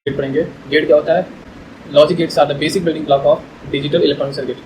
Gate पढ़ेंगे। Gate क्या होता है? Logic gates are the basic building block of digital electronic circuit.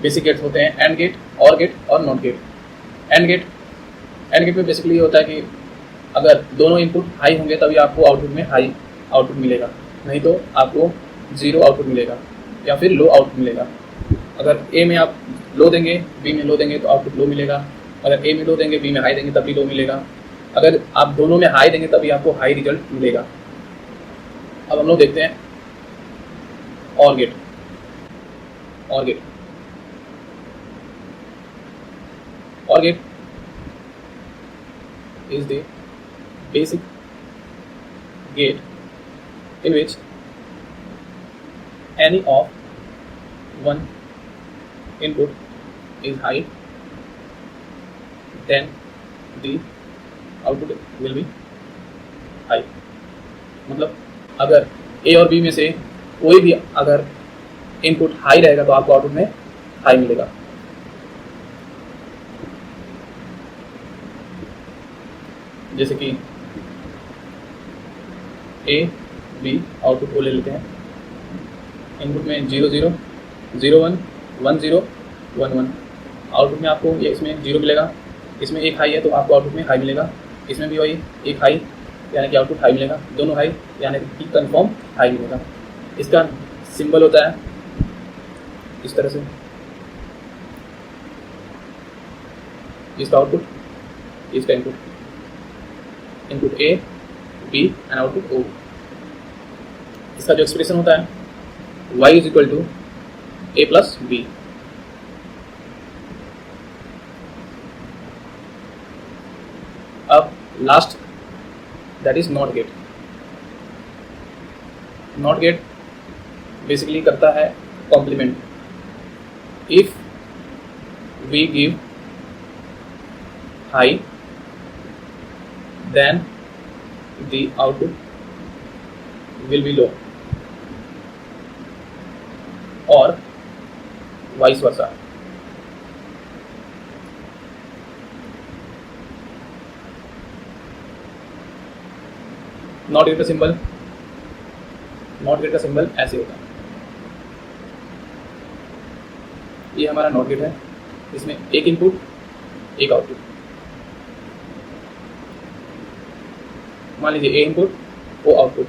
Basic gates होते हैं एंड गेट, और गेट और नॉट गेट। एंड गेट में बेसिकली ये होता है कि अगर दोनों इनपुट हाई होंगे तभी आपको आउटपुट में हाई आउटपुट मिलेगा, नहीं तो आपको जीरो आउटपुट मिलेगा या फिर लो आउटपुट मिलेगा। अगर ए में आप लो देंगे, बी में लो देंगे तो आउटपुट लो मिलेगा। अगर ए में लो देंगे, बी में हाई देंगे तब भी लो मिलेगा। अगर आप दोनों में हाई देंगे तभी आपको हाई रिजल्ट मिलेगा। अब हम लोग देखते हैं और gate. Or gate is the basic gate in which any of one input is high, then the output will be high। मतलब अगर ए और बी में से कोई भी अगर इनपुट हाई रहेगा तो आपको आउटपुट में हाई मिलेगा। जैसे कि ए बी आउटपुट को ले लेते हैं। इनपुट में 0 0 0 1 1 0 1 1। आउटपुट में आपको ये इसमें 0 मिलेगा, इसमें एक हाई है तो आपको आउटपुट में हाई मिलेगा, इसमें भी वही एक हाई यानी कि आउटपुट हाई मिलेगा, दोनों हाई यानी कि कन्फर्म हाई मिलेगा। इसका सिंबल होता है इस तरह से, इसका आउटपुट, इसका input A B and output O. इसका जो एक्सप्रेशन होता है y is equal to A plus B. अब last that is not gate. Not gate basically करता है complement. If we give high then the output will be low, or vice versa। Not gate का symbol ऐसे होता है। ये हमारा not gate है, इसमें एक इनपुट एक आउटपुट। मान लीजिए ए इनपुट ओ आउटपुट।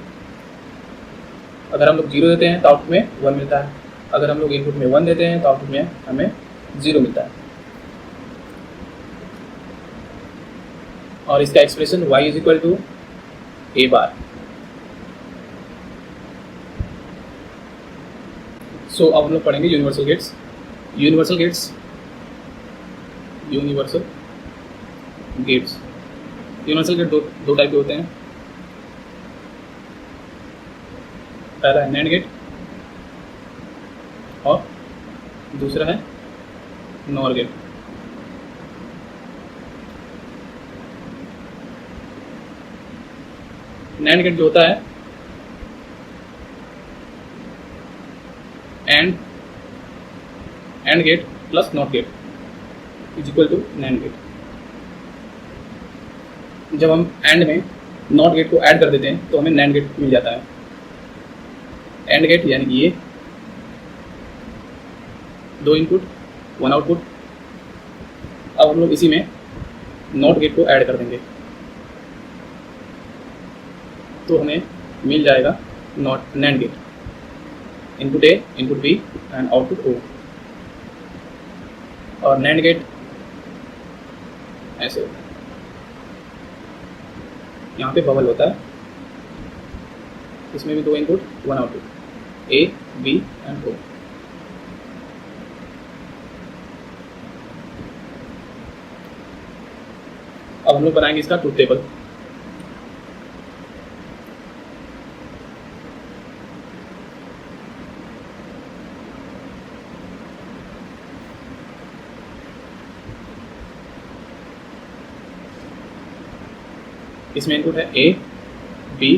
अगर हम लोग 0 देते हैं तो आउटपुट में 1 मिलता है, अगर हम लोग इनपुट में 1 देते हैं तो आउटपुट में हमें 0 मिलता है। और इसका expression y is equal to A bar. So अब हम लोग पढ़ेंगे universal gates. Universal gates gate दो टाइप के होते हैं। पहला है नैंड गेट और दूसरा है नॉर गेट। नैंड गेट जो होता है and gate plus not gate is equal to nand gate. जब हम एंड में नॉट गेट को ऐड कर देते हैं तो हमें नैंड गेट मिल जाता है। एंड गेट यानी कि ये 2 इनपुट 1 आउटपुट। अब हम लोग इसी में नॉट गेट को ऐड कर देंगे तो हमें मिल जाएगा NAND gate. Input A, input B and output O. और नैंड गेट ऐसे होता है, यहाँ पे बबल होता है, इसमें भी 2 input 1 output A B and O. अब हम लोग बनाएंगे इसका ट्रूथ टेबल। इसमें इनपुट है ए बी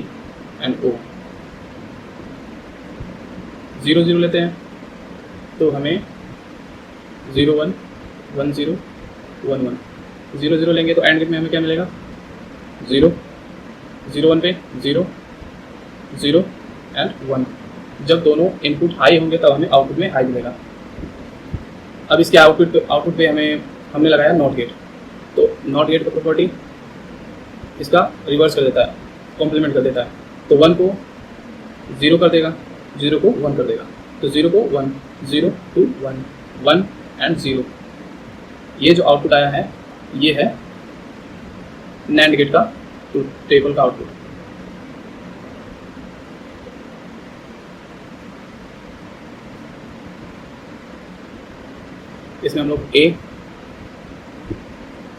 एंड ओ। 0 0 लेते हैं तो हमें 0 1 1 0 1 1। 0 0 लेंगे तो एंड गेट में हमें क्या मिलेगा? 0 0 1 पे 0 0 एंड 1। जब दोनों इनपुट हाई होंगे तब हमें आउटपुट में हाई मिलेगा। अब इसके आउटपुट पे हमने लगाया नॉट गेट, तो नॉट गेट का प्रॉपर्टी इसका रिवर्स कर देता है, कॉम्प्लीमेंट कर देता है। तो 1 को 0 कर देगा, 0 को 1 कर देगा, तो 0 को 1, 0 2 1 1 एंड 0। ये जो आउटपुट आया है ये है नैंड गेट का ट्रुथ टेबल का आउटपुट। इसमें हम लोग ए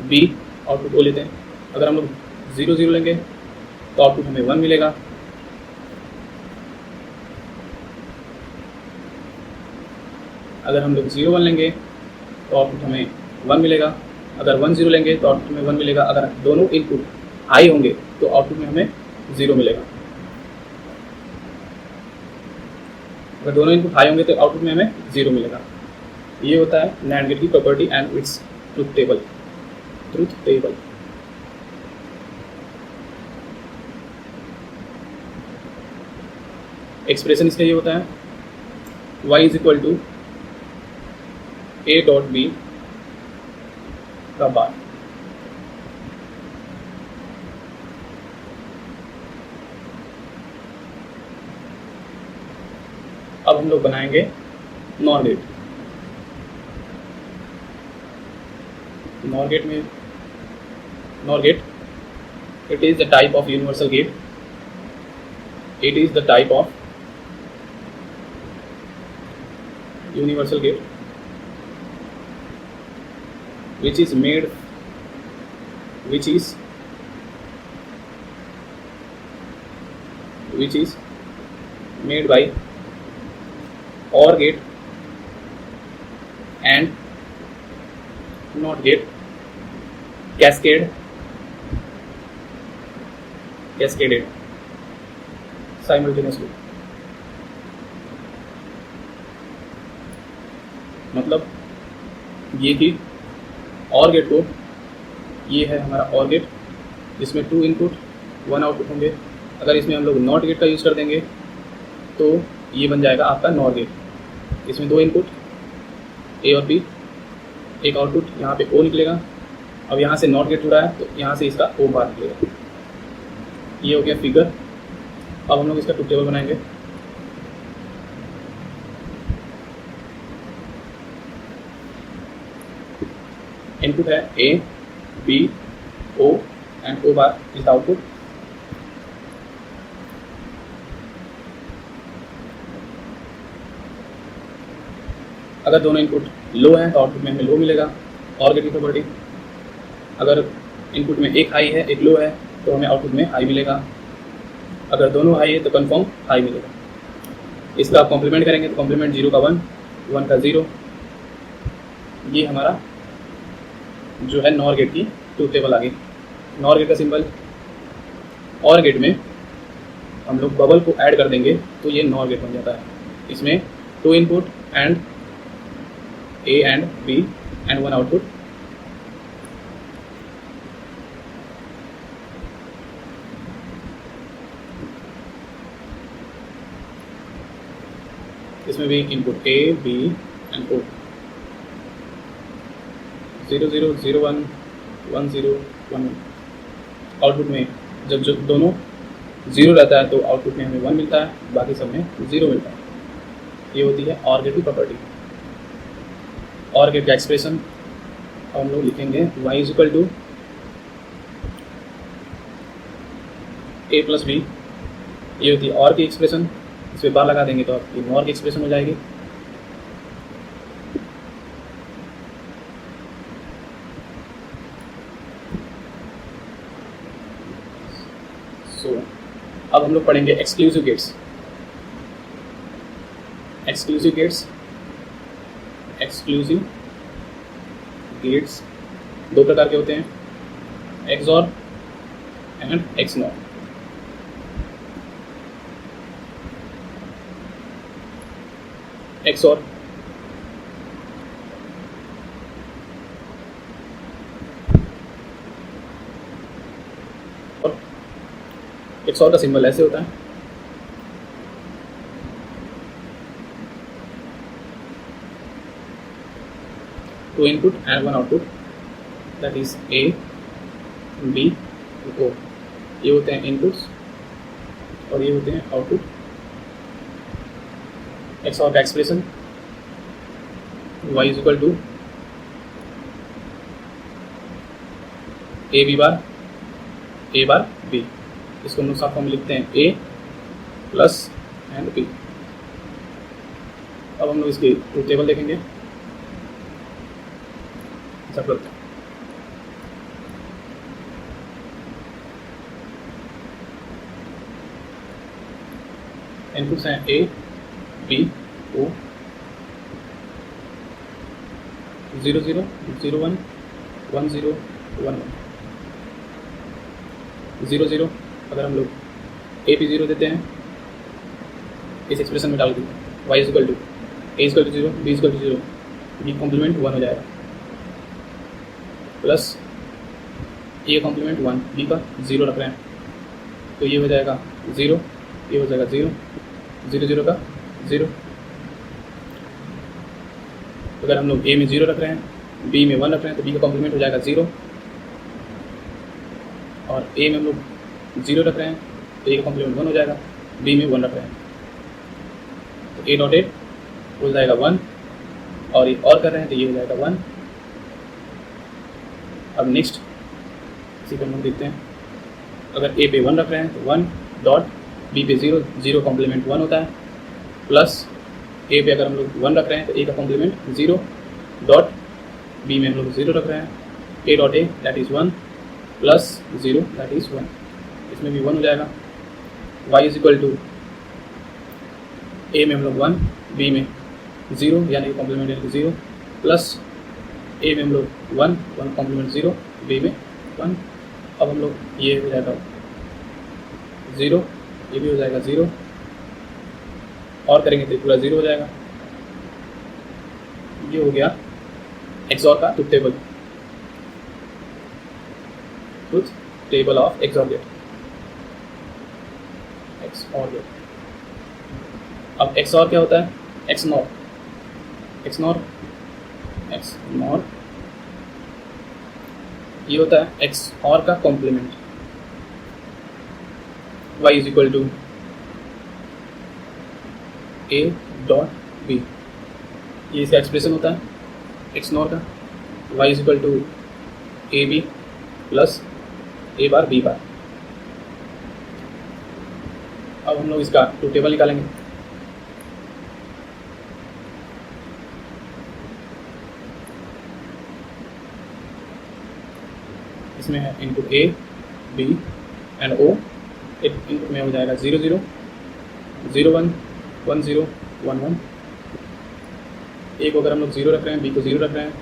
बी आउटपुट को लेते हैं। अगर हम लोग 0 0 लेंगे तो आउटपुट हमें 1 मिलेगा। अगर हम लोग 0 1 लेंगे तो आउटपुट हमें 1 मिलेगा। अगर 1 0 लेंगे तो आउटपुट में 1 मिलेगा। अगर दोनों इनपुट हाई होंगे तो आउटपुट में हमें 0 मिलेगा। अगर दोनों इनपुट हाई होंगे तो आउटपुट में हमें 0 मिलेगा। ये होता है नैंड गेट की property and its truth table. Expression इसका ये होता है y is equal to a dot b का बार। अब हम लोग बनाएंगे nor gate. Nor gate it is the type of universal gate. It is the type of universal gate which is made by OR gate and NOT gate cascaded simultaneously। मतलब ये कि OR gate को, ये है हमारा OR gate जिसमें 2 input 1 output होंगे। अगर इसमें हम लोग नॉट गेट का यूज़ कर देंगे तो ये बन जाएगा आपका नॉर गेट। इसमें 2 इनपुट A और B, एक आउटपुट यहाँ पे O निकलेगा। अब यहाँ से नॉट गेट जुड़ा है तो यहाँ से इसका O बार निकलेगा। ये हो गया फिगर। अब हम लोग इसका ट्रुथ टेबल बनाएंगे। इनपुट है A B O and O bar is the output. अगर दोनों इनपुट लो हैं तो आउटपुट में हमें लो मिलेगा, और गेट की प्रॉपर्टी। अगर इनपुट में एक हाई है एक लो है तो हमें आउटपुट में हाई मिलेगा। अगर दोनों हाई है तो कंफर्म हाई मिलेगा। इसका आप कॉम्प्लीमेंट करेंगे तो कॉम्प्लीमेंट 0 का 1 1 का 0। ये हमारा जो है नॉर गेट की ट्रुथ टेबल आ गई। नॉर गेट का सिंबल, और गेट में हम लोग बबल को ऐड कर देंगे तो ये नॉर गेट बन जाता है। इसमें 2 input and A and B and 1 output. इसमें भी input A B and O। 0 0 0 1 1 0 1 1। Output में जब जो दोनों 0 रहता है तो आउटपुट में हमें 1 मिलता है, बाकी सब में 0 मिलता है। ये होती है OR गेट की प्रॉपर्टी। OR गेट का एक्सप्रेशन हम लोग लिखेंगे y is equal to A plus B। ये होती है OR की एक्सप्रेशन। इस पर बार लगा देंगे तो आपकी NOR की एक्सप्रेशन हो जाएगी। अब हम लोग पढ़ेंगे एक्सक्लूसिव गेट्स। एक्सक्लूसिव गेट्स 2 प्रकार के होते हैं, XOR and XNOR। XOR XOR का सिंबल ऐसे होता है, two input and one output, that is A, B, O। ये होते हैं इनपुट्स और ये होते हैं आउटपुट। XOR का expression y is equal to A bar B। इसको हम लोग साफ फॉर्म में लिखते हैं A प्लस एंड B। अब हम लोग इसकी ट्रूथ टेबल देखेंगे। इनपुट्स हैं A, B, O, 0 0 0 1 1 0 1 1 0 0। अगर हम लोग A पे 0 देते हैं इस एक्सप्रेशन में डाल के, y is equal to A is equal to 0, B is equal to 0, B complement 1 हो जाएगा, प्लस A का कॉम्प्लीमेंट 1, B का 0 रख रहे हैं तो ये हो जाएगा 0, ये हो जाएगा 0, 0 0 का 0। अगर हम लोग A में 0 रख रहे हैं, B में 1 रख रहे हैं तो B का कॉम्प्लीमेंट हो जाएगा 0, और A में हम लोग 0 रख रहे हैं तो A का कॉम्प्लीमेंट 1 हो जाएगा, B में 1 रख रहे हैं तो A डॉट 8 हो जाएगा 1, और ये और कर रहे हैं तो ये हो जाएगा 1। अब नेक्स्ट इसी को हम लोग देखते हैं। अगर A पे 1 रख रहे हैं तो 1 डॉट, B पे 0, 0 कॉम्प्लीमेंट 1 होता है, प्लस A पे अगर हम लोग 1 रख रहे हैं तो A का कॉम्प्लीमेंट 0 डॉट, B में हम लोग 0 रख रहे हैं, A dot A that is 1 plus 0 that is 1, इसमें भी 1 हो जाएगा। y is equal to A में हम लोग 1, B में 0 यानी कॉम्प्लीमेंट यानी 0, प्लस A में हम लोग 1 कॉम्प्लीमेंट 0, B में 1। अब हम लोग ये हो जाएगा 0, ये भी हो जाएगा 0, और करेंगे तो पूरा 0 हो जाएगा। ये हो गया XOR का truth table, truth table of XOR gate. अब XOR क्या होता है? XNOR ये होता है XOR का complement. y is equal to A dot B, ये इसका एक्सप्रेशन होता है XNOR का। y is equal to AB plus A bar B bar. अब हम लोग इसका ट्रूथ टेबल निकालेंगे। इसमें है input A, B and O। Input में हो जाएगा 0 0 0 1 1 0 1 1। A को अगर हम लोग 0 रख रहे हैं, B को 0 रख रहे हैं,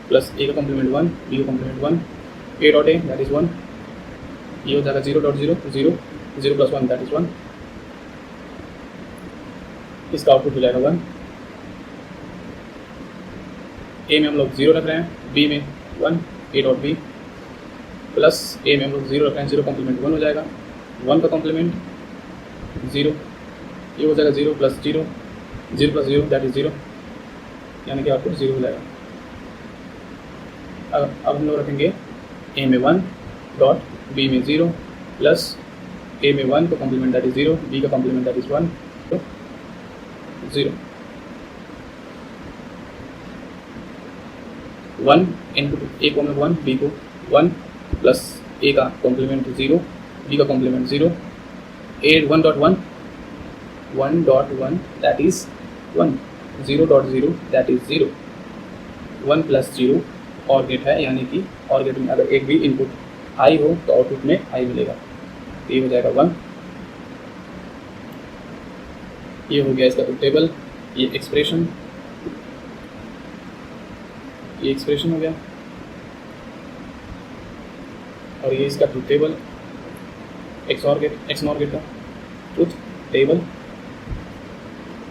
प्लस A का कॉम्प्लीमेंट 1, B का complement 1, A dot A that is 1, ये हो जाएगा 0 डॉट 0 0 0 प्लस 1 दैट इज़ 1। इसका आउटपुट हो जाएगा 1। A में हम लोग 0 रख रहे हैं, B में 1, A dot B, plus A में हम लोग 0 रख रहे हैं, 0 कॉम्प्लीमेंट 1 हो जाएगा, 1 का कॉम्प्लीमेंट 0, ये हो जाएगा 0 प्लस 0, 0 प्लस 0 दैट इज़ 0, यानी कि आउटपुट 0 हो जाएगा। अब हम लोग रखेंगे A में 1 डॉट, B में 0 प्लस A में 1 का कॉम्प्लीमेंट दैट इज़ 0, B का कॉम्प्लीमेंट दैट इज़ 1 तो 0। 1 इनपुट A को हम लोग 1, B को 1 प्लस A का कॉम्प्लीमेंट 0, B का complement 0, A 1 dot 1 that is 1, 0 dot 0 that is 0, 1 plus 0 or gate है, यानी कि और गेट में अगर एक भी इनपुट हाई हो तो आउटपुट में हाई मिलेगा, तो ये हो जाएगा 1। ये हो गया इसका ट्रुथ टेबल, ये एक्सप्रेशन हो गया, और ये इसका ट्रुथ टेबल XOR गेट का ट्रुथ टेबल।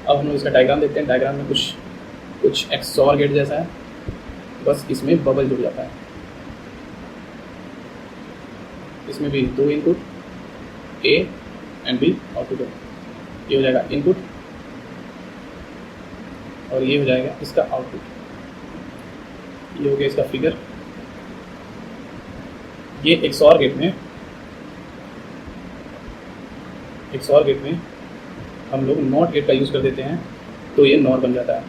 अब हम लोग इसका डायग्राम देखते हैं। डायग्राम में कुछ XOR गेट जैसा है, बस इसमें बबल जुड़ जाता है। इसमें भी 2 input A and B output है। ये हो जाएगा इनपुट और ये हो जाएगा इसका आउटपुट। ये हो गया इसका फिगर। ये XOR गेट में हम लोग नॉट गेट का यूज़ कर देते हैं तो ये नॉर बन जाता है।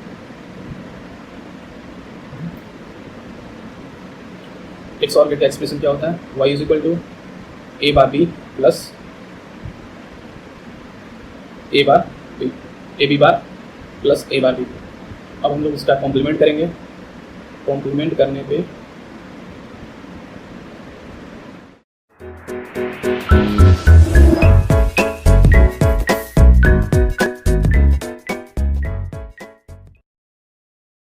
XOR गेट का एक्सप्रेशन क्या होता है? y is equal to A bar B plus A B bar plus A bar B. अब हम लोग इसका कॉम्प्लीमेंट करेंगे। कॉम्प्लीमेंट करने पे